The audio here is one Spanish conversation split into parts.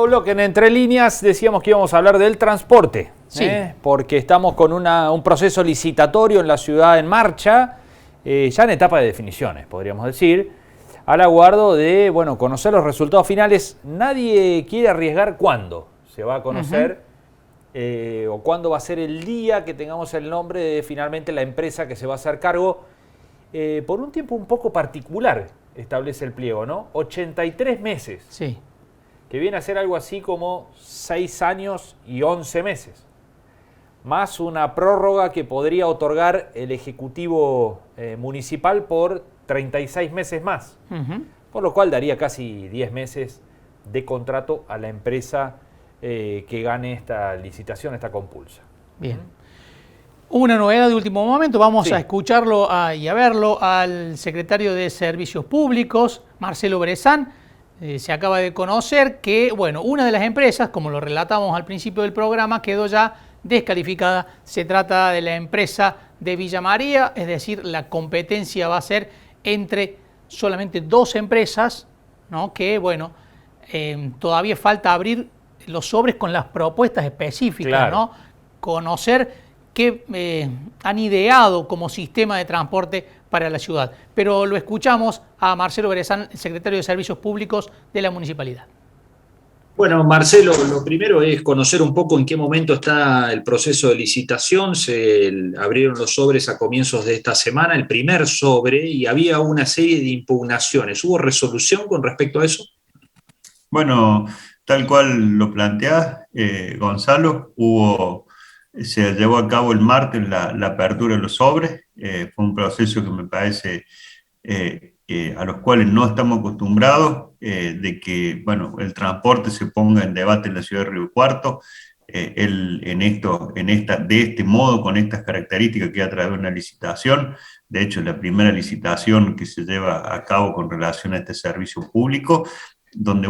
bloque en Entre Líneas decíamos que íbamos a hablar del transporte, sí. Porque estamos con un proceso licitatorio en la ciudad en marcha, ya en etapa de definiciones, podríamos decir, al aguardo de conocer los resultados finales. Nadie quiere arriesgar cuándo se va a conocer o cuándo va a ser el día que tengamos el nombre de finalmente la empresa que se va a hacer cargo. Por un tiempo un poco particular establece el pliego, ¿no? 83 meses. Sí. Que viene a ser algo así como 6 años y 11 meses. Más una prórroga que podría otorgar el Ejecutivo Municipal por 36 meses más. Por lo cual daría casi 10 meses de contrato a la empresa que gane esta licitación, esta compulsa. Bien. Una novedad de último momento, vamos a escucharlo y a verlo al secretario de Servicios Públicos, Marcelo Brezán. Se acaba de conocer que, una de las empresas, como lo relatamos al principio del programa, quedó ya descalificada. Se trata de la empresa de Villa María, es decir, la competencia va a ser entre solamente 2 empresas, ¿no? Que, todavía falta abrir los sobres con las propuestas específicas, claro, ¿no? Conocer qué han ideado como sistema de transporte para la ciudad. Pero lo escuchamos a Marcelo Brezán, el secretario de Servicios Públicos de la Municipalidad. Bueno, Marcelo, lo primero es conocer un poco en qué momento está el proceso de licitación. Se abrieron los sobres a comienzos de esta semana, el primer sobre, y había una serie de impugnaciones. ¿Hubo resolución con respecto a eso? Bueno, tal cual lo planteás, Gonzalo, se llevó a cabo el martes la apertura de los sobres. Fue un proceso que me parece a los cuales no estamos acostumbrados, de que el transporte se ponga en debate en la ciudad de Río Cuarto, de este modo, con estas características que a través de una licitación. De hecho, la primera licitación que se lleva a cabo con relación a este servicio público, donde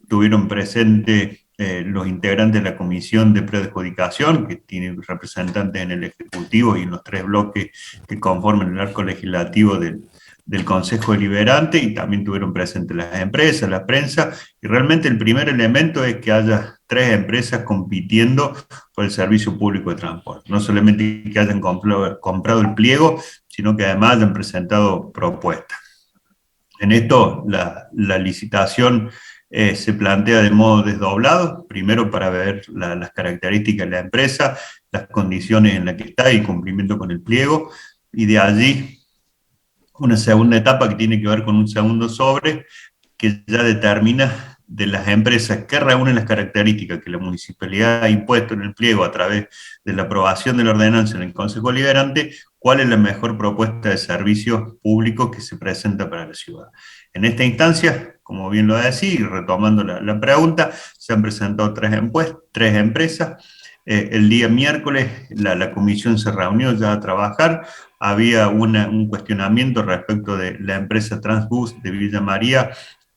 tuvieron presente los integrantes de la comisión de preadjudicación, que tiene representantes en el Ejecutivo y en los 3 bloques que conforman el arco legislativo del Consejo Deliberante, y también tuvieron presentes las empresas, la prensa, y realmente el primer elemento es que haya 3 empresas compitiendo por el servicio público de transporte. No solamente que hayan comprado el pliego, sino que además hayan presentado propuestas. En esto, la licitación se plantea de modo desdoblado, primero para ver las características de la empresa, las condiciones en las que está y cumplimiento con el pliego, y de allí una segunda etapa que tiene que ver con un segundo sobre, que ya determina de las empresas que reúnen las características que la municipalidad ha impuesto en el pliego a través de la aprobación de la ordenanza en el Consejo Deliberante, cuál es la mejor propuesta de servicios públicos que se presenta para la ciudad. En esta instancia, como bien lo decía, y retomando la pregunta, se han presentado 3 empresas. El día miércoles la comisión se reunió ya a trabajar. Había un cuestionamiento respecto de la empresa Transbus de Villa María,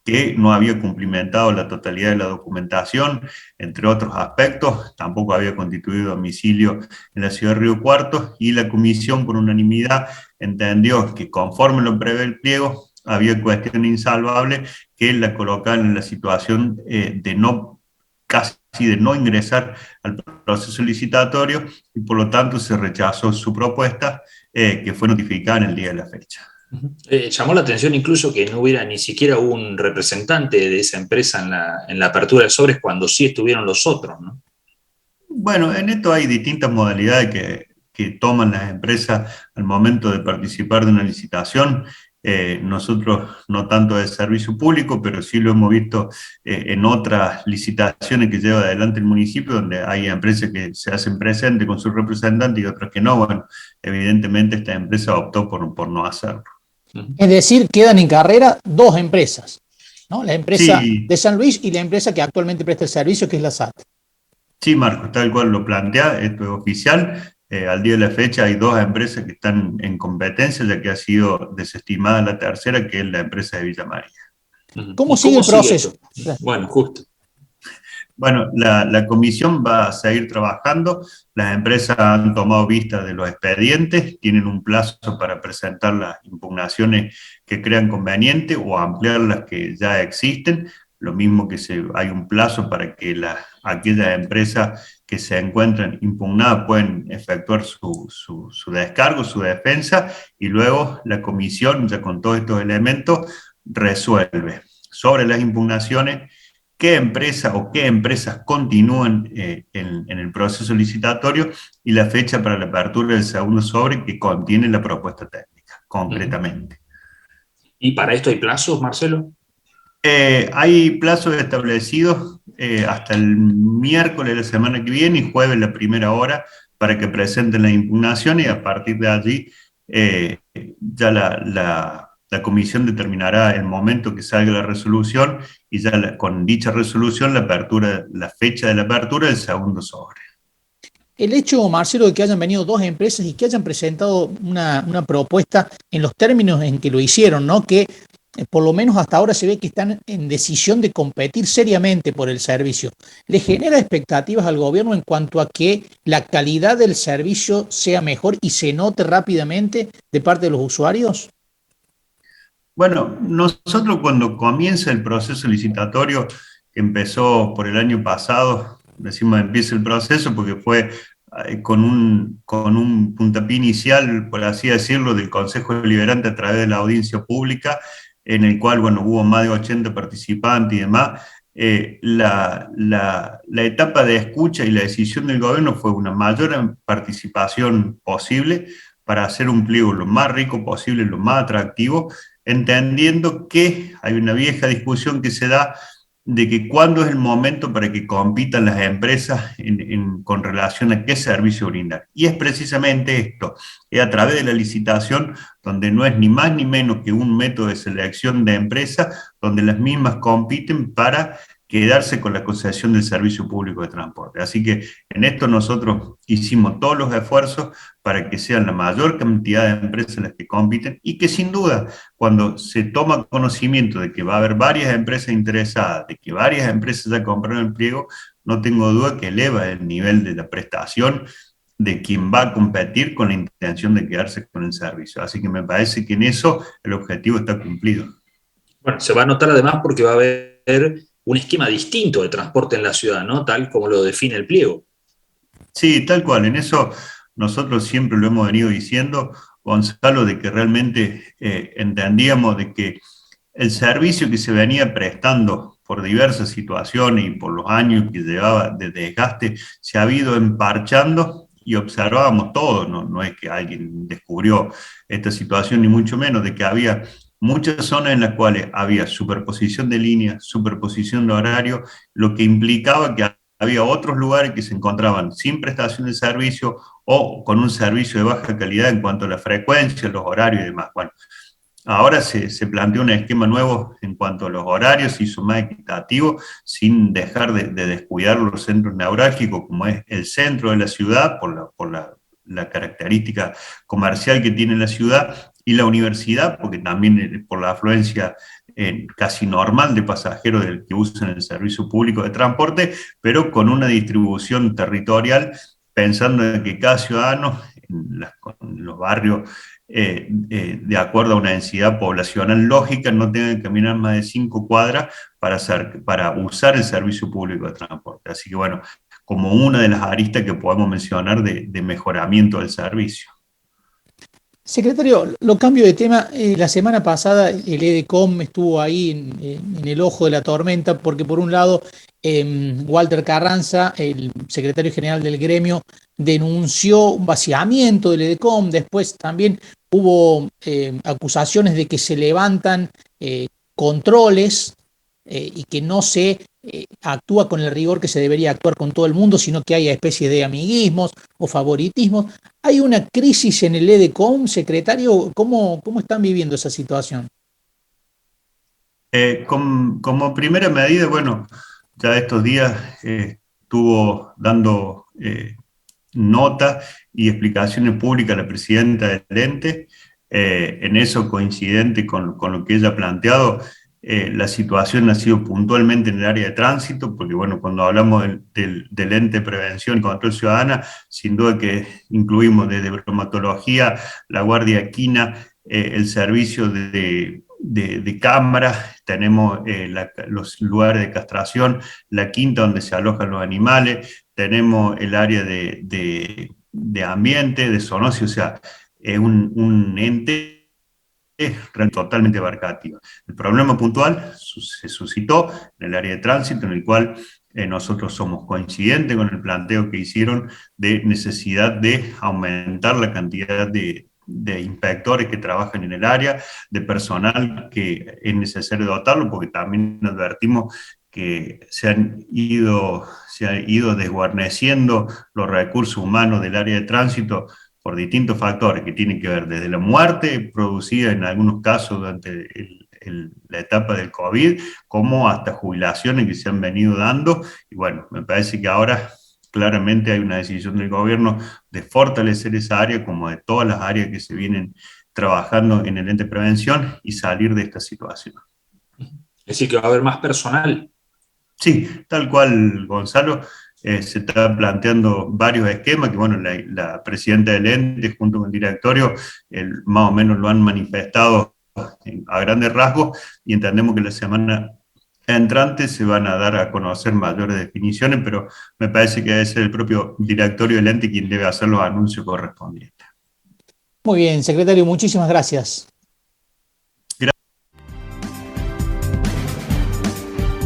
que no había cumplimentado la totalidad de la documentación, entre otros aspectos. Tampoco había constituido domicilio en la ciudad de Río Cuarto, y la comisión por unanimidad entendió que, conforme lo prevé el pliego, había cuestión insalvable que la colocaban en la situación de no ingresar al proceso licitatorio, y por lo tanto se rechazó su propuesta, que fue notificada en el día de la fecha. Llamó la atención incluso que no hubiera ni siquiera un representante de esa empresa en la apertura de sobres, cuando sí estuvieron los otros, ¿no? Bueno, en esto hay distintas modalidades que toman las empresas al momento de participar de una licitación. Nosotros no tanto de servicio público, pero sí lo hemos visto en otras licitaciones que lleva adelante el municipio, donde hay empresas que se hacen presentes con sus representantes y otras que no. Evidentemente esta empresa optó por no hacerlo. Es decir, quedan en carrera 2 empresas, ¿no? La empresa de San Luis y la empresa que actualmente presta el servicio, que es la SAT. Sí, Marcos, tal cual lo plantea, esto es oficial. Al día de la fecha hay 2 empresas que están en competencia, ya que ha sido desestimada la tercera, que es la empresa de Villa María. ¿Cómo sigue el proceso? Bueno, justo. Bueno, la comisión va a seguir trabajando. Las empresas han tomado vista de los expedientes, tienen un plazo para presentar las impugnaciones que crean conveniente o ampliar las que ya existen. lo mismo que hay un plazo para que aquellas empresas que se encuentran impugnadas pueden efectuar su descargo, su defensa, y luego la comisión, ya con todos estos elementos, resuelve sobre las impugnaciones qué empresa o qué empresas continúan en el proceso licitatorio y la fecha para la apertura del segundo sobre que contiene la propuesta técnica, concretamente. ¿Y para esto hay plazos, Marcelo? Hay plazos establecidos hasta el miércoles de la semana que viene y jueves la primera hora para que presenten las impugnaciones, y a partir de allí ya la comisión determinará el momento que salga la resolución, y ya con dicha resolución la fecha de la apertura del segundo sobre. El hecho, Marcelo, de que hayan venido dos empresas y que hayan presentado una propuesta en los términos en que lo hicieron, ¿no? Que por lo menos hasta ahora se ve que están en decisión de competir seriamente por el servicio. ¿Le genera expectativas al gobierno en cuanto a que la calidad del servicio sea mejor y se note rápidamente de parte de los usuarios? Bueno, nosotros cuando comienza el proceso licitatorio, que empezó por el año pasado, decimos empieza el proceso porque fue con un puntapié inicial, por así decirlo, del Consejo Deliberante a través de la audiencia pública, en el cual, bueno, hubo más de 80 participantes y demás. La etapa de escucha y la decisión del gobierno fue una mayor participación posible para hacer un pliego lo más rico posible, lo más atractivo, entendiendo que hay una vieja discusión que se da de que cuándo es el momento para que compitan las empresas con relación a qué servicio brindar. Y es precisamente esto, es a través de la licitación, donde no es ni más ni menos que un método de selección de empresas, donde las mismas compiten para quedarse con la concesión del servicio público de transporte. Así que en esto nosotros hicimos todos los esfuerzos para que sean la mayor cantidad de empresas las que compiten, y que sin duda, cuando se toma conocimiento de que va a haber varias empresas interesadas, de que varias empresas ya compraron el pliego, no tengo duda que eleva el nivel de la prestación de quien va a competir con la intención de quedarse con el servicio. Así que me parece que en eso el objetivo está cumplido. Bueno, se va a notar además porque va a haber un esquema distinto de transporte en la ciudad, ¿no? Tal como lo define el pliego. Sí, tal cual. En eso nosotros siempre lo hemos venido diciendo, Gonzalo, de que realmente entendíamos de que el servicio que se venía prestando por diversas situaciones y por los años que llevaba de desgaste se ha ido emparchando, y observábamos todo, no es que alguien descubrió esta situación, ni mucho menos, de que había muchas zonas en las cuales había superposición de líneas, superposición de horario, lo que implicaba que había otros lugares que se encontraban sin prestación de servicio o con un servicio de baja calidad en cuanto a la frecuencia, los horarios y demás. Bueno, ahora se planteó un esquema nuevo en cuanto a los horarios, se hizo más equitativo, sin dejar de descuidar los centros neurálgicos, como es el centro de la ciudad, por la característica comercial que tiene la ciudad, y la universidad, porque también por la afluencia casi normal de pasajeros del que usan el servicio público de transporte, pero con una distribución territorial, pensando en que cada ciudadano en los barrios, de acuerdo a una densidad poblacional lógica, no tenga que caminar más de 5 cuadras para usar el servicio público de transporte. Así que bueno, como una de las aristas que podemos mencionar de mejoramiento del servicio. Secretario, lo cambio de tema. La semana pasada el EDECOM estuvo ahí en el ojo de la tormenta porque por un lado Walter Carranza, el secretario general del gremio, denunció un vaciamiento del EDECOM. Después también hubo acusaciones de que se levantan controles y que no se actúa con el rigor que se debería actuar con todo el mundo, sino que hay especie de amiguismos o favoritismos. ¿Hay una crisis en el EDECOM, secretario? ¿Cómo están viviendo esa situación? Como primera medida, bueno, ya estos días estuvo dando nota y explicaciones públicas a la presidenta del ente. En eso, coincidente con lo que ella ha planteado, la situación ha sido puntualmente en el área de tránsito, porque bueno, cuando hablamos del ente de prevención y control ciudadana, sin duda que incluimos desde bromatología, la guardia equina, el servicio de de cámaras, tenemos los lugares de castración, la quinta donde se alojan los animales, tenemos el área de ambiente, de zoonosis, o sea, es un ente totalmente abarcativa. El problema puntual se suscitó en el área de tránsito, en el cual nosotros somos coincidentes con el planteo que hicieron de necesidad de aumentar la cantidad de inspectores que trabajan en el área, de personal que es necesario dotarlo, porque también advertimos que se han ido desguarneciendo los recursos humanos del área de tránsito por distintos factores que tienen que ver desde la muerte producida en algunos casos durante la etapa del COVID, como hasta jubilaciones que se han venido dando. Y bueno, me parece que ahora claramente hay una decisión del gobierno de fortalecer esa área, como de todas las áreas que se vienen trabajando en el ente de prevención y salir de esta situación. Es decir, que va a haber más personal. Sí, tal cual, Gonzalo. Se están planteando varios esquemas que, bueno, la presidenta del ente junto con el directorio más o menos lo han manifestado a grandes rasgos, y entendemos que la semana entrante se van a dar a conocer mayores definiciones, pero me parece que debe ser el propio directorio del ente quien debe hacer los anuncios correspondientes. Muy bien, secretario, muchísimas gracias.